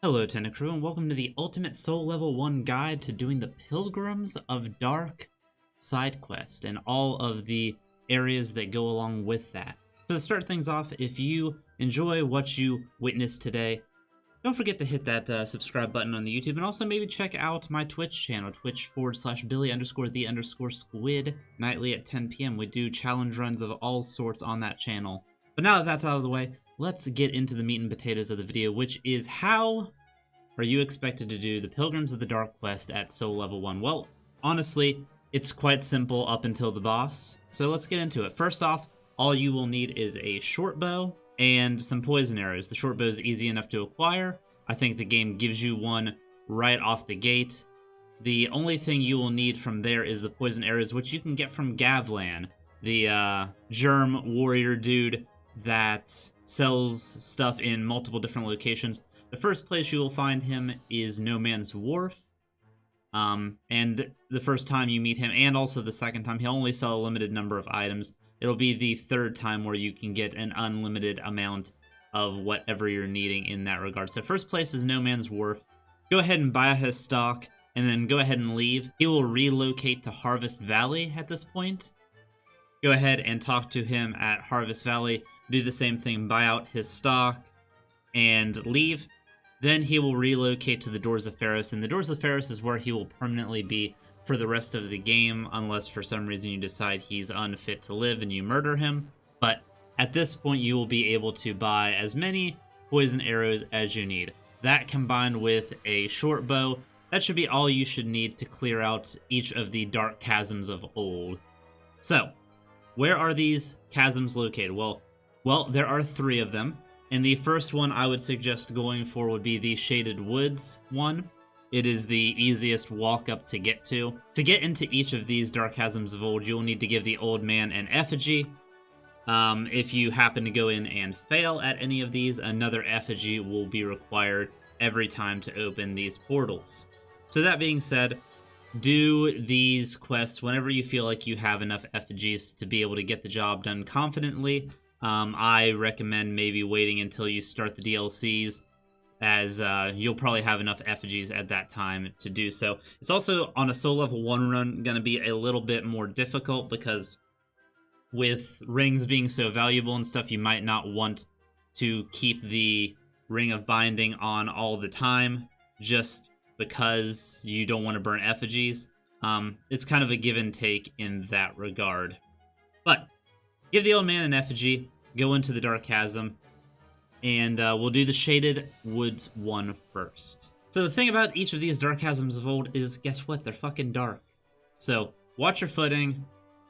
Hello, Tenna Crew, and welcome to the Ultimate Soul Level 1 guide to doing the Pilgrims of Dark side quest and all of the areas that go along with that. So to start things off, if you enjoy what you witnessed today, don't forget to hit that subscribe button on the YouTube, and also maybe check out my Twitch channel, twitch.com/Billy_the_Skwid, nightly at 10 p.m. We do challenge runs of all sorts on that channel. But now that that's out of the way, let's get into the meat and potatoes of the video, which is how are you expected to do the Pilgrims of the Dark quest at Soul Level 1? Well, honestly, it's quite simple up until the boss. So let's get into it. First off, all you will need is a short bow and some poison arrows. The short bow is easy enough to acquire. I think the game gives you one right off the gate. The only thing you will need from there is the poison arrows, which you can get from Gavlan, the germ warrior dude that sells stuff in multiple different locations. The first place you will find him is No Man's Wharf, and the first time you meet him, and also the second time, he'll only sell a limited number of items. It'll be the third time where you can get an unlimited amount of whatever you're needing in that regard. So first place is No Man's Wharf. Go ahead and buy his stock, and then go ahead and leave. He will relocate to Harvest Valley at this point. Go ahead and talk to him at Harvest Valley. Do the same thing, buy out his stock, and leave. Then he will relocate to the Doors of Pharos, and the Doors of Pharos is where he will permanently be for the rest of the game, unless for some reason you decide he's unfit to live and you murder him. But at this point, you will be able to buy as many poison arrows as you need. That combined with a short bow, that should be all you should need to clear out each of the dark chasms of old. So, where are these chasms located? Well, there are 3 of them. And the first one I would suggest going for would be the Shaded Woods one. It is the easiest walk up to get to. To get into each of these dark chasms of old, you'll need to give the old man an effigy. If you happen to go in and fail at any of these, another effigy will be required every time to open these portals. So that being said, do these quests whenever you feel like you have enough effigies to be able to get the job done confidently. I recommend maybe waiting until you start the DLCs, as you'll probably have enough effigies at that time to do so. It's also, on a Soul Level 1 run, going to be a little bit more difficult, because with rings being so valuable and stuff, you might not want to keep the Ring of Binding on all the time, just because you don't want to burn effigies. It's kind of a give and take in that regard. But give the old man an effigy, go into the Dark Chasm, and we'll do the Shaded Woods one first. So the thing about each of these Dark Chasms of old is, guess what? They're fucking dark. So watch your footing,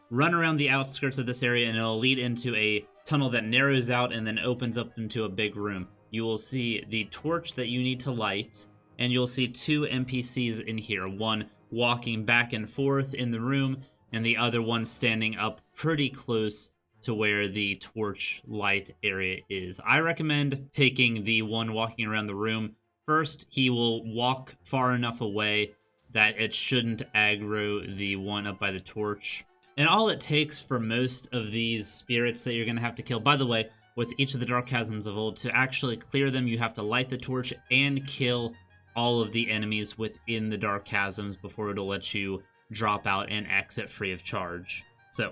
run around the outskirts of this area, and it'll lead into a tunnel that narrows out and then opens up into a big room. You will see the torch that you need to light, and you'll see 2 NPCs in here. One walking back and forth in the room, and the other one standing up pretty close to where the torch light area is. I recommend taking the one walking around the room first. He will walk far enough away that it shouldn't aggro the one up by the torch. And all it takes for most of these spirits that you're going to have to kill, by the way, with each of the Dark Chasms of old, to actually clear them, you have to light the torch and kill all of the enemies within the Dark Chasms before it'll let you drop out and exit free of charge. So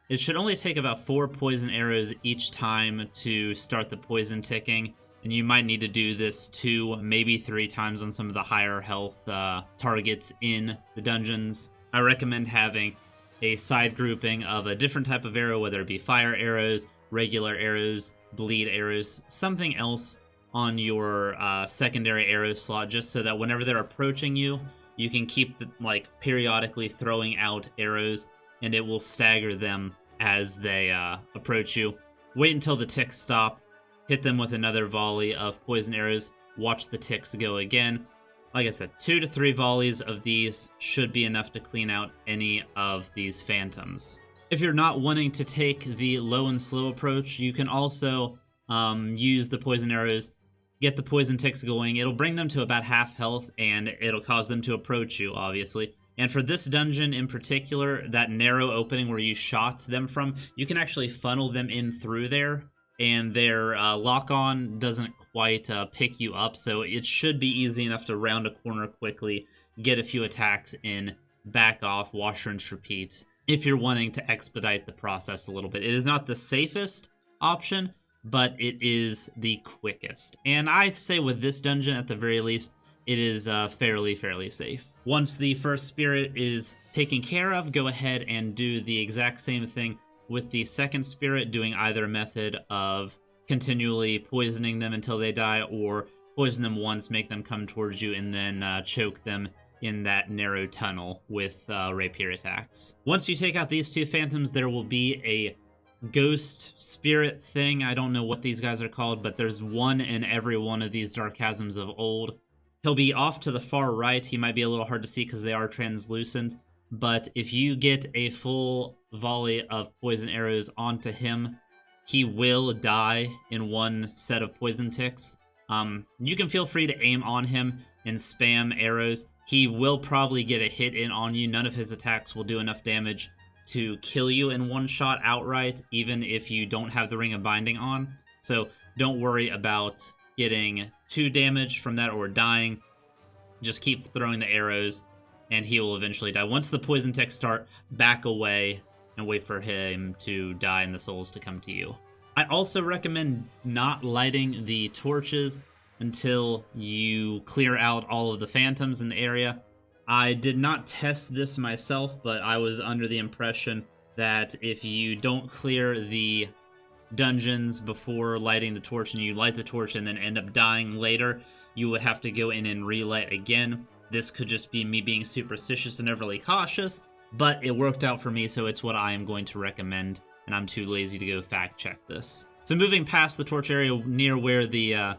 it should only take about 4 poison arrows each time to start the poison ticking, and you might need to do this 2, maybe 3 times on some of the higher health targets in the dungeons. I recommend having a side grouping of a different type of arrow, whether it be fire arrows, regular arrows, bleed arrows, something else on your secondary arrow slot, just so that whenever they're approaching you, you can keep periodically throwing out arrows, and it will stagger them as they approach you. Wait until the ticks stop, hit them with another volley of poison arrows, watch the ticks go again. Like I said, 2 to 3 volleys of these should be enough to clean out any of these phantoms. If you're not wanting to take the low and slow approach, you can also use the poison arrows, get the poison ticks going. It'll bring them to about half health, and it'll cause them to approach you, obviously. And for this dungeon in particular, that narrow opening where you shot them from, you can actually funnel them in through there and their lock-on doesn't quite pick you up, so it should be easy enough to round a corner quickly, get a few attacks in, back off, wash, rinse, repeat, if you're wanting to expedite the process a little bit. It is not the safest option, but it is the quickest. And I say with this dungeon, at the very least, it is fairly safe. Once the first spirit is taken care of, go ahead and do the exact same thing with the second spirit, doing either method of continually poisoning them until they die, or poison them once, make them come towards you, and then choke them in that narrow tunnel with rapier attacks. Once you take out these two phantoms, there will be a ghost spirit thing. I don't know what these guys are called, but there's one in every one of these dark chasms of old. He'll be off to the far right. He might be a little hard to see because they are translucent, but if you get a full volley of poison arrows onto him, he will die in one set of poison ticks. You can feel free to aim on him and spam arrows. He will probably get a hit in on you. None of his attacks will do enough damage to kill you in one shot outright, even if you don't have the Ring of Binding on. So don't worry about getting too damaged from that or dying. Just keep throwing the arrows, and he will eventually die. Once the poison ticks start, back away and wait for him to die and the souls to come to you. I also recommend not lighting the torches until you clear out all of the phantoms in the area. I did not test this myself, but I was under the impression that if you don't clear the dungeons before lighting the torch, and you light the torch and then end up dying later, you would have to go in and relight again. This could just be me being superstitious and overly cautious, but it worked out for me, so it's what I am going to recommend, and I'm too lazy to go fact check this. So moving past the torch area near where the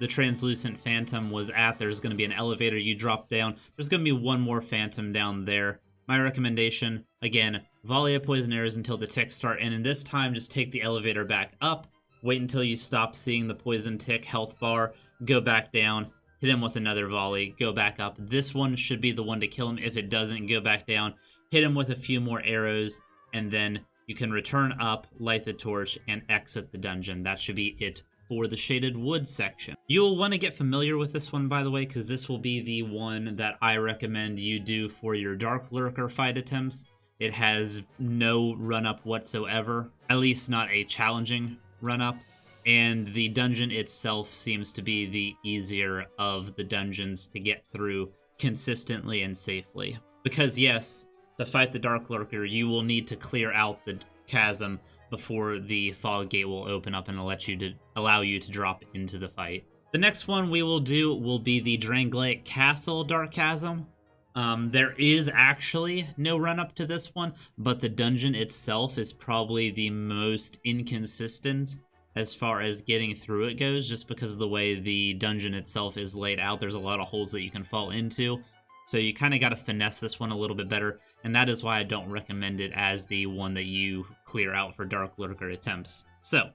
translucent phantom was at, there's going to be an elevator. You drop down. There's going to be one more phantom down there. My recommendation, again, volley of poison arrows until the ticks start, and in this time, just take the elevator back up, wait until you stop seeing the poison tick health bar, go back down, hit him with another volley, go back up. This one should be the one to kill him. If it doesn't, go back down, hit him with a few more arrows, and then you can return up, light the torch, and exit the dungeon. That should be it for the Shaded Woods section. You'll want to get familiar with this one, by the way, because this will be the one that I recommend you do for your DarkLurker fight attempts. It has no run-up whatsoever, at least not a challenging run-up, and the dungeon itself seems to be the easier of the dungeons to get through consistently and safely. Because yes, to fight the DarkLurker, you will need to clear out the chasm before the fog gate will open up and allow you to drop into the fight. The next one we will do will be the Dranglaic Castle Dark Chasm. There is actually no run-up to this one, but the dungeon itself is probably the most inconsistent as far as getting through it goes, just because of the way the dungeon itself is laid out. There's a lot of holes that you can fall into, so you kind of got to finesse this one a little bit better, and that is why I don't recommend it as the one that you clear out for DarkLurker attempts. So,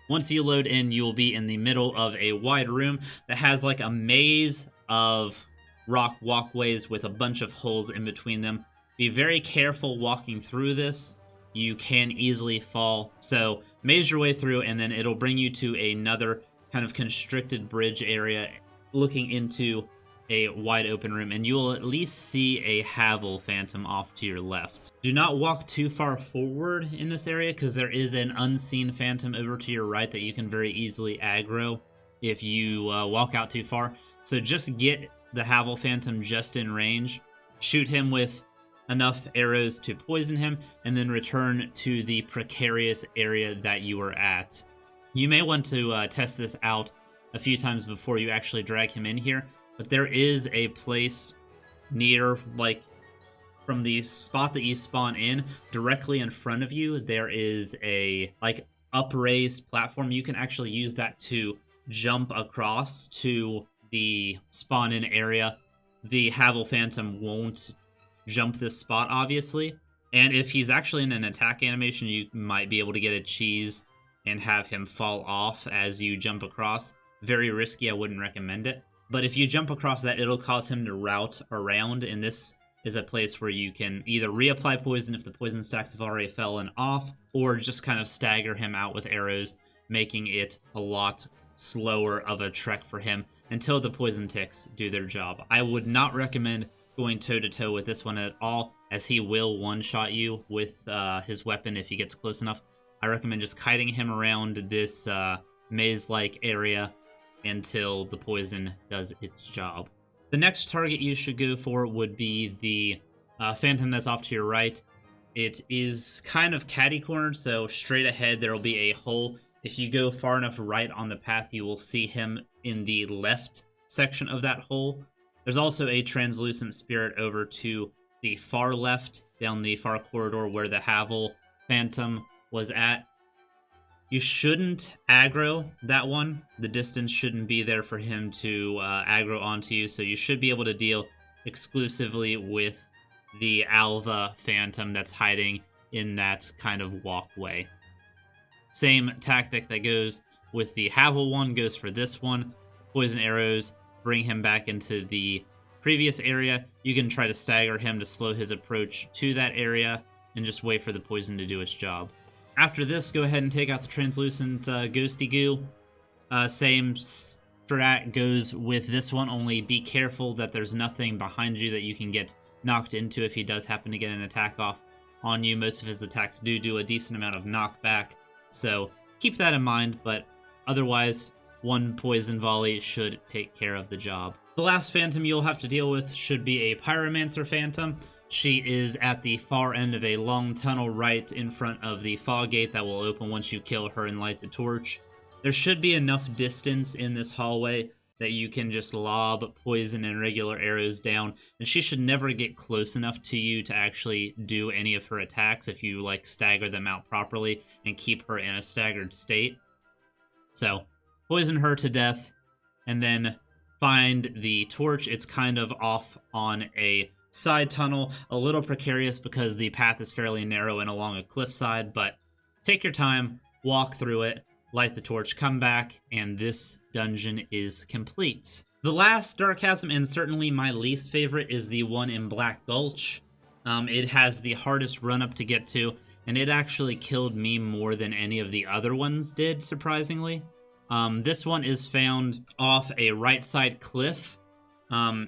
once you load in, you will be in the middle of a wide room that has like a maze of rock walkways with a bunch of holes in between them. Be very careful walking through this. You can easily fall. So maze your way through, and then it'll bring you to another kind of constricted bridge area looking into a wide open room, and you will at least see a Havel phantom off to your left. Do not walk too far forward in this area, because there is an unseen phantom over to your right that you can very easily aggro if you walk out too far. So just get the Havel phantom just in range, shoot him with enough arrows to poison him, and then return to the precarious area that you were at. You may want to test this out a few times before you actually drag him in here, but there is a place near, like, from the spot that you spawn in, directly in front of you, there is a, like, upraised platform. You can actually use that to jump across to the spawn-in area. The Havel Phantom won't jump this spot, obviously, and if he's actually in an attack animation, you might be able to get a cheese and have him fall off as you jump across. Very risky, I wouldn't recommend it. But if you jump across that, it'll cause him to route around, and this is a place where you can either reapply poison if the poison stacks have already fallen off, or just kind of stagger him out with arrows making it a lot slower of a trek for him until the poison ticks do their job. I would not recommend going toe-to-toe with this one at all, as he will one-shot you with his weapon if he gets close enough. I recommend just kiting him around this maze-like area until the poison does its job. The next target you should go for would be the phantom that's off to your right. It is kind of catty-cornered, so straight ahead there will be a hole. If you go far enough right on the path, you will see him in the left section of that hole. There's also a translucent spirit over to the far left, down the far corridor where the Havel phantom was at. You shouldn't aggro that one. The distance shouldn't be there for him to aggro onto you, so you should be able to deal exclusively with the Alva phantom that's hiding in that kind of walkway. Same tactic that goes with the Havel one goes for this one. Poison arrows bring him back into the previous area. You can try to stagger him to slow his approach to that area and just wait for the poison to do its job. After this, go ahead and take out the translucent ghosty goo. Same strat goes with this one, only be careful that there's nothing behind you that you can get knocked into if he does happen to get an attack off on you. Most of his attacks do a decent amount of knockback, so keep that in mind, but otherwise, one poison volley should take care of the job. The last phantom you'll have to deal with should be a pyromancer phantom. She is at the far end of a long tunnel right in front of the fog gate that will open once you kill her and light the torch. There should be enough distance in this hallway that you can just lob poison and regular arrows down, and she should never get close enough to you to actually do any of her attacks if you like stagger them out properly and keep her in a staggered state. So poison her to death and then find the torch. It's kind of off on a side tunnel, a little precarious because the path is fairly narrow and along a cliffside, but take your time, walk through it, light the torch, come back, and this dungeon is complete. The last Dark Chasm, and certainly my least favorite, is the one in Black Gulch. It has the hardest run-up to get to, and it actually killed me more than any of the other ones did, surprisingly. This one is found off a right side cliff,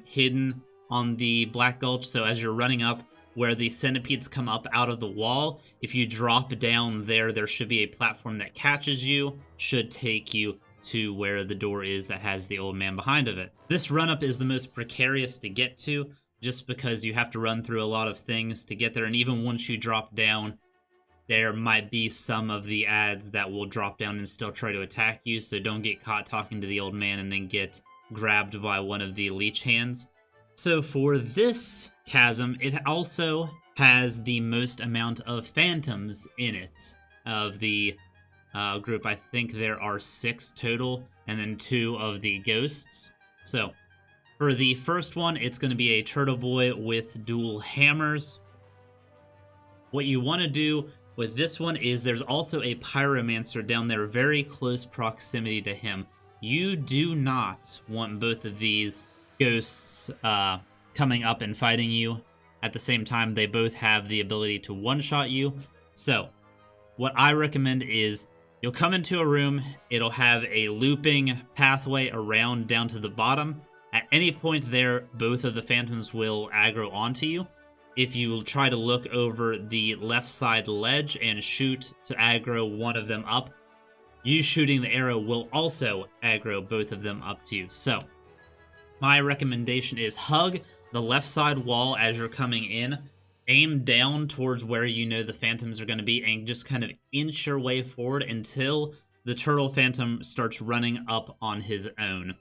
hidden on the Black Gulch, so as you're running up where the centipedes come up out of the wall, if you drop down there should be a platform that catches you, should take you to where the door is that has the old man behind of it. This run-up is the most precarious to get to, just because you have to run through a lot of things to get there, and even once you drop down, there might be some of the ads that will drop down and still try to attack you, so don't get caught talking to the old man and then get grabbed by one of the leech hands. So for this chasm, it also has the most amount of phantoms in it. Of the group, I think there are 6 total, and then 2 of the ghosts. So for the first one, it's going to be a turtle boy with dual hammers. What you want to do with this one is there's also a pyromancer down there, very close proximity to him. You do not want both of these ghosts coming up and fighting you at the same time. They both have the ability to one-shot you. So what I recommend is you'll come into a room, it'll have a looping pathway around down to the bottom. At any point there, both of the phantoms will aggro onto you. If you try to look over the left side ledge and shoot to aggro one of them up, you shooting the arrow will also aggro both of them up to you. So my recommendation is hug the left side wall as you're coming in, aim down towards where you know the phantoms are going to be, and just kind of inch your way forward until the turtle phantom starts running up on his own.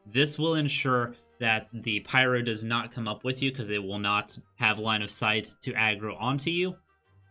This will ensure that the pyro does not come up with you because it will not have line of sight to aggro onto you.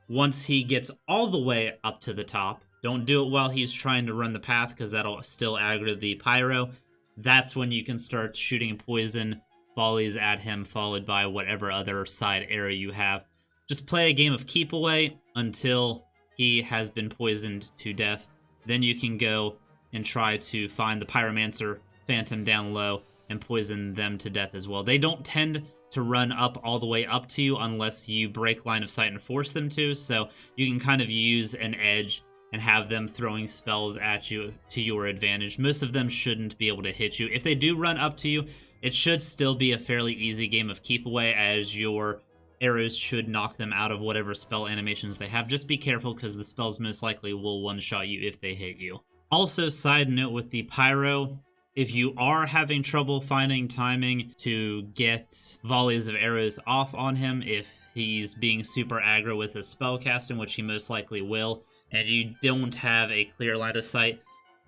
Once he gets all the way up to the top, don't do it while he's trying to run the path because that'll still aggro the pyro. That's when you can start shooting poison volleys at him, followed by whatever other side arrow you have. Just play a game of keep away until he has been poisoned to death. Then you can go and try to find the pyromancer phantom down low and poison them to death as well. They don't tend to run up all the way up to you unless you break line of sight and force them to, so you can kind of use an edge and have them throwing spells at you to your advantage. Most of them shouldn't be able to hit you. If they do run up to you, it should still be a fairly easy game of keep away, as your arrows should knock them out of whatever spell animations they have. Just be careful, because the spells most likely will one-shot you if they hit you. Also, side note with the Pyro, if you are having trouble finding timing to get volleys of arrows off on him, if he's being super aggro with his spell casting, which he most likely will, and you don't have a clear line of sight,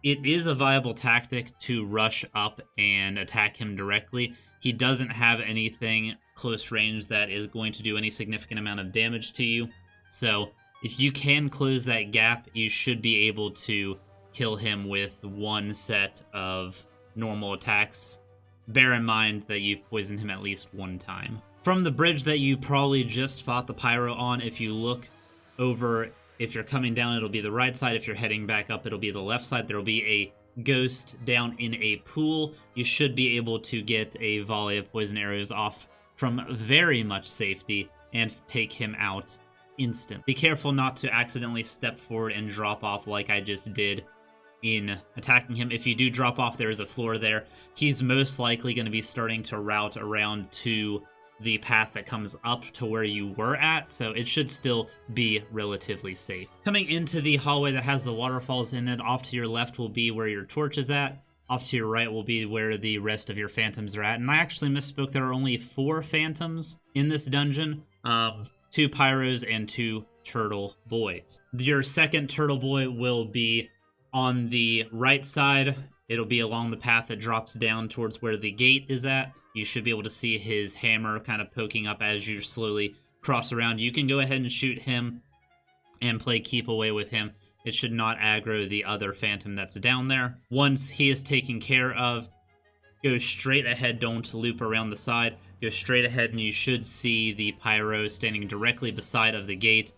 it is a viable tactic to rush up and attack him directly. He doesn't have anything close range that is going to do any significant amount of damage to you. So if you can close that gap, you should be able to kill him with one set of normal attacks. Bear in mind that you've poisoned him at least one time. From the bridge that you probably just fought the Pyro on, if you look over, if you're coming down, it'll be the right side. If you're heading back up, it'll be the left side. There'll be a ghost down in a pool. You should be able to get a volley of poison arrows off from very much safety and take him out instant. Be careful not to accidentally step forward and drop off like I just did in attacking him. If you do drop off, there is a floor there. He's most likely going to be starting to route around to the path that comes up to where you were at, so it should still be relatively safe. Coming into the hallway that has the waterfalls in it, off to your left will be where your torch is at. Off to your right will be where the rest of your phantoms are at. And I actually misspoke, there are only 4 phantoms in this dungeon. 2 pyros and 2 turtle boys. Your second turtle boy will be on the right side. It'll be along the path that drops down towards where the gate is at. You should be able to see his hammer kind of poking up as you slowly cross around. You can go ahead and shoot him and play keep away with him. It should not aggro the other phantom that's down there. Once he is taken care of, go straight ahead. Don't loop around the side. Go straight ahead and you should see the pyro standing directly beside of the gate.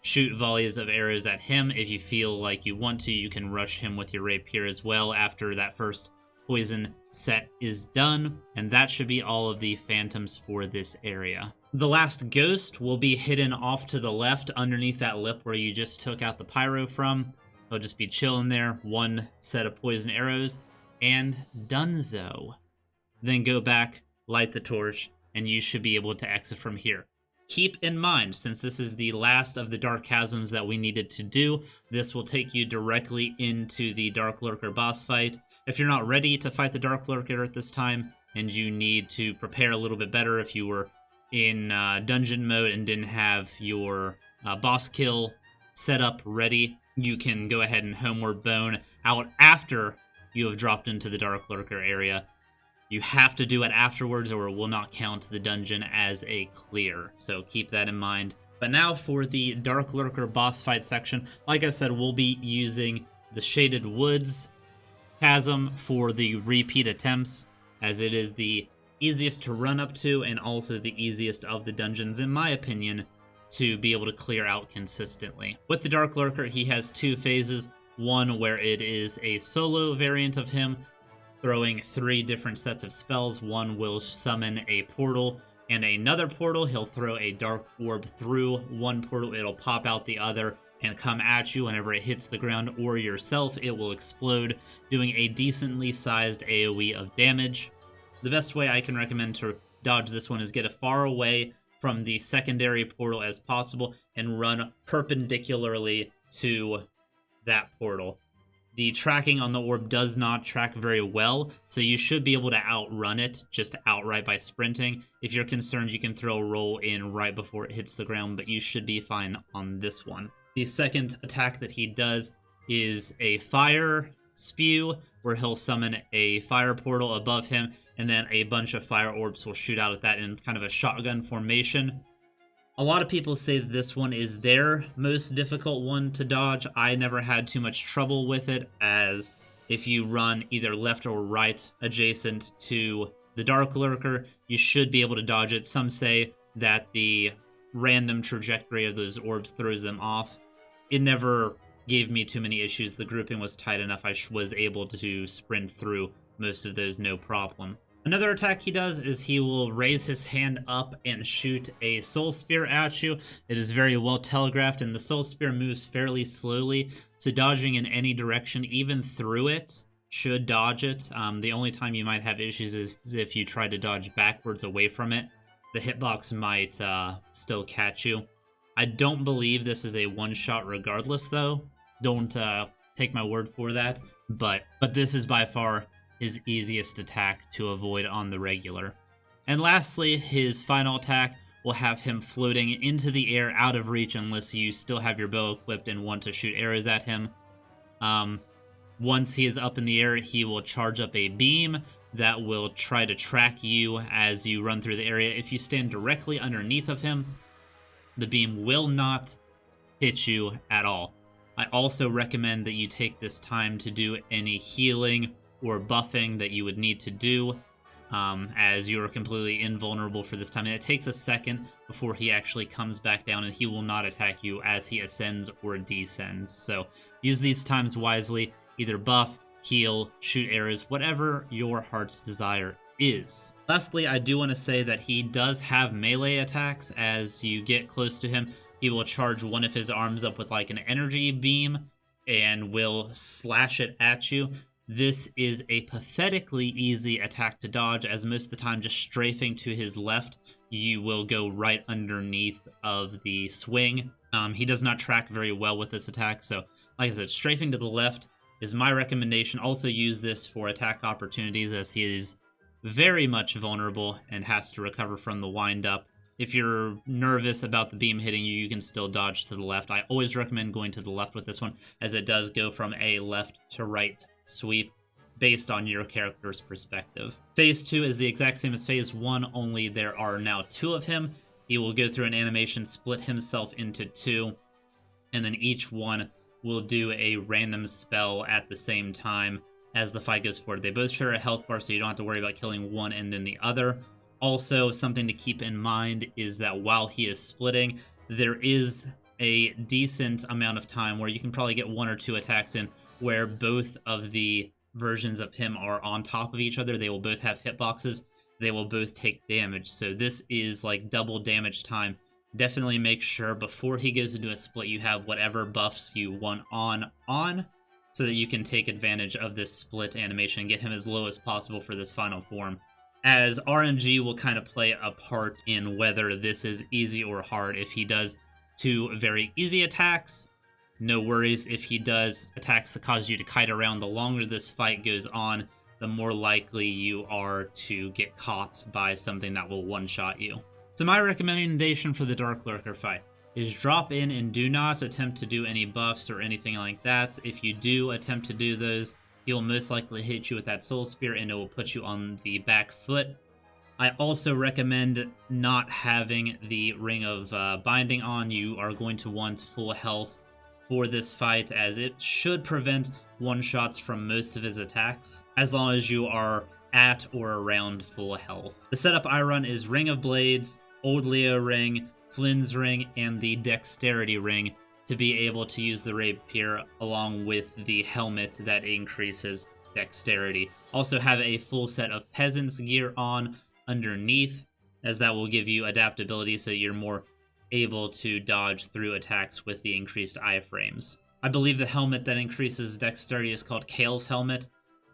Shoot volleys of arrows at him. If you feel like you want to, you can rush him with your rapier as well after that first poison set is done. And that should be all of the phantoms for this area. The last ghost will be hidden off to the left underneath that lip where you just took out the pyro from. He'll just be chilling there. 1 set of poison arrows and donezo. Then go back, light the torch, and you should be able to exit from here. Keep in mind, since this is the last of the Dark Chasms that we needed to do, this will take you directly into the DarkLurker boss fight. If you're not ready to fight the DarkLurker at this time, and you need to prepare a little bit better, if you were in dungeon mode and didn't have your boss kill set up ready, you can go ahead and homeward bone out after you have dropped into the DarkLurker area. You have to do it afterwards or it will not count the dungeon as a clear, so keep that in mind. But now for the DarkLurker boss fight section, like I said, we'll be using the Shaded Woods chasm for the repeat attempts, as it is the easiest to run up to and also the easiest of the dungeons, in my opinion, to be able to clear out consistently. With the DarkLurker, he has 2 phases, one where it is a solo variant of him, throwing 3 different sets of spells. One will summon a portal and another portal. He'll throw a dark orb through one portal. It'll pop out the other and come at you. Whenever it hits the ground or yourself, it will explode, doing a decently sized AoE of damage. The best way I can recommend to dodge this one is get as far away from the secondary portal as possible and run perpendicularly to that portal. The tracking on the orb does not track very well, so you should be able to outrun it just outright by sprinting. If you're concerned, you can throw a roll in right before it hits the ground, but you should be fine on this one. The second attack that he does is a fire spew, where he'll summon a fire portal above him, and then a bunch of fire orbs will shoot out at that in kind of a shotgun formation. A lot of people say that this one is their most difficult one to dodge. I never had too much trouble with it, as if you run either left or right adjacent to the DarkLurker, you should be able to dodge it. Some say that the random trajectory of those orbs throws them off. It never gave me too many issues. The grouping was tight enough I was able to sprint through most of those no problem. Another attack he does is he will raise his hand up and shoot a Soul Spear at you. It is very well telegraphed, and the Soul Spear moves fairly slowly, so dodging in any direction, even through it, should dodge it. The only time you might have issues is if you try to dodge backwards away from it. The hitbox might still catch you. I don't believe this is a one-shot regardless, though. Don't take my word for that, but this is by far his easiest attack to avoid on the regular. And lastly, his final attack will have him floating into the air out of reach unless you still have your bow equipped and want to shoot arrows at him. Once he is up in the air, he will charge up a beam that will try to track you as you run through the area. If you stand directly underneath of him, the beam will not hit you at all. I also recommend that you take this time to do any healing or buffing that you would need to do, as you are completely invulnerable for this time. And it takes a second before he actually comes back down, and he will not attack you as he ascends or descends. So use these times wisely. Either buff, heal, shoot arrows, whatever your heart's desire is. Lastly, I do want to say that he does have melee attacks. As you get close to him, he will charge one of his arms up with like an energy beam and will slash it at you. This is a pathetically easy attack to dodge, as most of the time just strafing to his left, you will go right underneath of the swing. He does not track very well with this attack, so like I said, strafing to the left is my recommendation. Also use this for attack opportunities, as he is very much vulnerable and has to recover from the wind-up. If you're nervous about the beam hitting you, you can still dodge to the left. I always recommend going to the left with this one, as it does go from a left to right sweep based on your character's perspective. Phase 2 is the exact same as Phase 1, only there are now 2 of him. He will go through an animation, split himself into 2, and then each one will do a random spell at the same time as the fight goes forward. They both share a health bar, so you don't have to worry about killing one and then the other. Also, something to keep in mind is that while he is splitting, there is a decent amount of time where you can probably get 1 or 2 attacks in where both of the versions of him are on top of each other. They will both have hitboxes. They will both take damage. So this is like double damage time. Definitely make sure before he goes into a split you have whatever buffs you want on, so that you can take advantage of this split animation and get him as low as possible for this final form. As RNG will kind of play a part in whether this is easy or hard. If he does 2 very easy attacks, no worries. If he does attacks that cause you to kite around, the longer this fight goes on, the more likely you are to get caught by something that will one-shot you. So my recommendation for the DarkLurker fight is drop in and do not attempt to do any buffs or anything like that. If you do attempt to do those, he'll most likely hit you with that Soul Spear and it will put you on the back foot. I also recommend not having the Ring of Binding on. You are going to want full health for this fight, as it should prevent one-shots from most of his attacks, as long as you are at or around full health. The setup I run is Ring of Blades, Old Leo Ring, Flynn's Ring, and the Dexterity Ring to be able to use the Rapier along with the helmet that increases dexterity. Also have a full set of Peasant's gear on underneath, as that will give you adaptability so you're more able to dodge through attacks with the increased iframes. I believe the helmet that increases dexterity is called Kale's Helmet.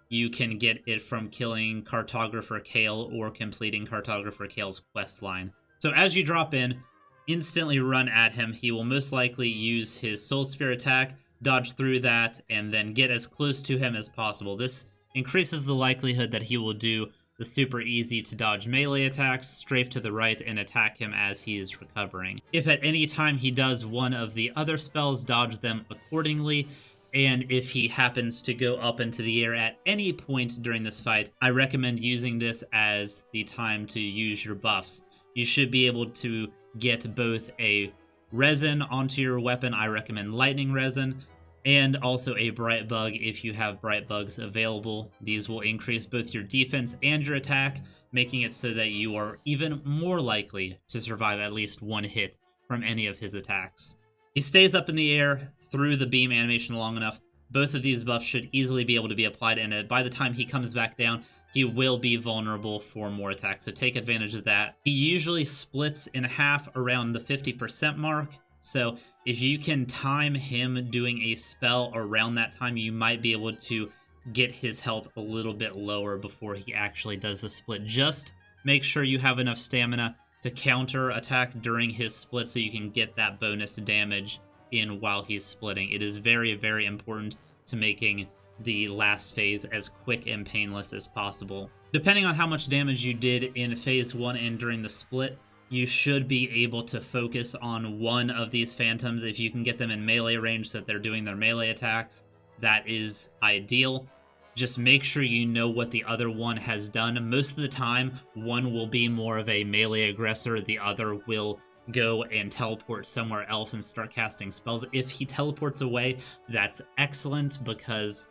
You can get it from killing Cartographer Kale or completing Cartographer Kale's quest line. So as you drop in, instantly run at him. He will most likely use his Soul Spear attack, dodge through that, and then get as close to him as possible. This increases the likelihood that he will do the super easy to dodge melee attacks, strafe to the right, and attack him as he is recovering. If at any time he does one of the other spells, dodge them accordingly. And if he happens to go up into the air at any point during this fight, I recommend using this as the time to use your buffs. You should be able to get both a resin onto your weapon. I recommend lightning resin, and also a bright bug if you have bright bugs available. These will increase both your defense and your attack, making it so that you are even more likely to survive at least one hit from any of his attacks. He stays up in the air through the beam animation long enough. Both of these buffs should easily be able to be applied, and by the time he comes back down, he will be vulnerable for more attacks, so take advantage of that. He usually splits in half around the 50% mark, so if you can time him doing a spell around that time, you might be able to get his health a little bit lower before he actually does the split. Just make sure you have enough stamina to counter attack during his split so you can get that bonus damage in while he's splitting. It is very, very important to making the last phase as quick and painless as possible. Depending on how much damage you did in phase 1 and during the split, you should be able to focus on one of these phantoms. If you can get them in melee range so that they're doing their melee attacks, that is ideal. Just make sure you know what the other one has done. Most of the time, one will be more of a melee aggressor, the other will go and teleport somewhere else and start casting spells. If he teleports away, that's excellent because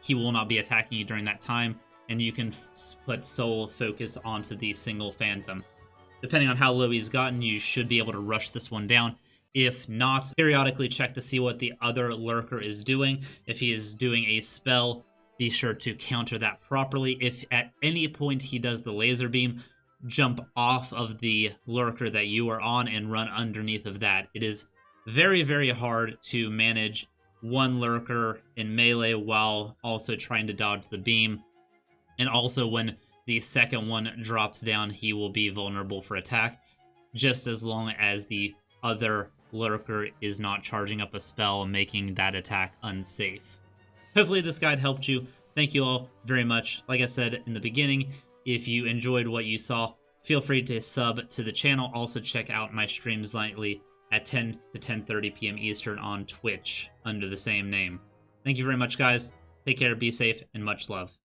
he will not be attacking you during that time, and you can put sole focus onto the single phantom. Depending on how low he's gotten, you should be able to rush this one down. If not, periodically check to see what the other lurker is doing. If he is doing a spell, be sure to counter that properly. If at any point he does the laser beam, jump off of the lurker that you are on and run underneath of that. It is very, very hard to manage one lurker in melee while also trying to dodge the beam. And also when the second one drops down, he will be vulnerable for attack, just as long as the other lurker is not charging up a spell, making that attack unsafe. Hopefully this guide helped you. Thank you all very much. Like I said in the beginning, if you enjoyed what you saw, feel free to sub to the channel. Also check out my streams nightly at 10 to 10:30 p.m. Eastern on Twitch under the same name. Thank you very much, guys. Take care, be safe, and much love.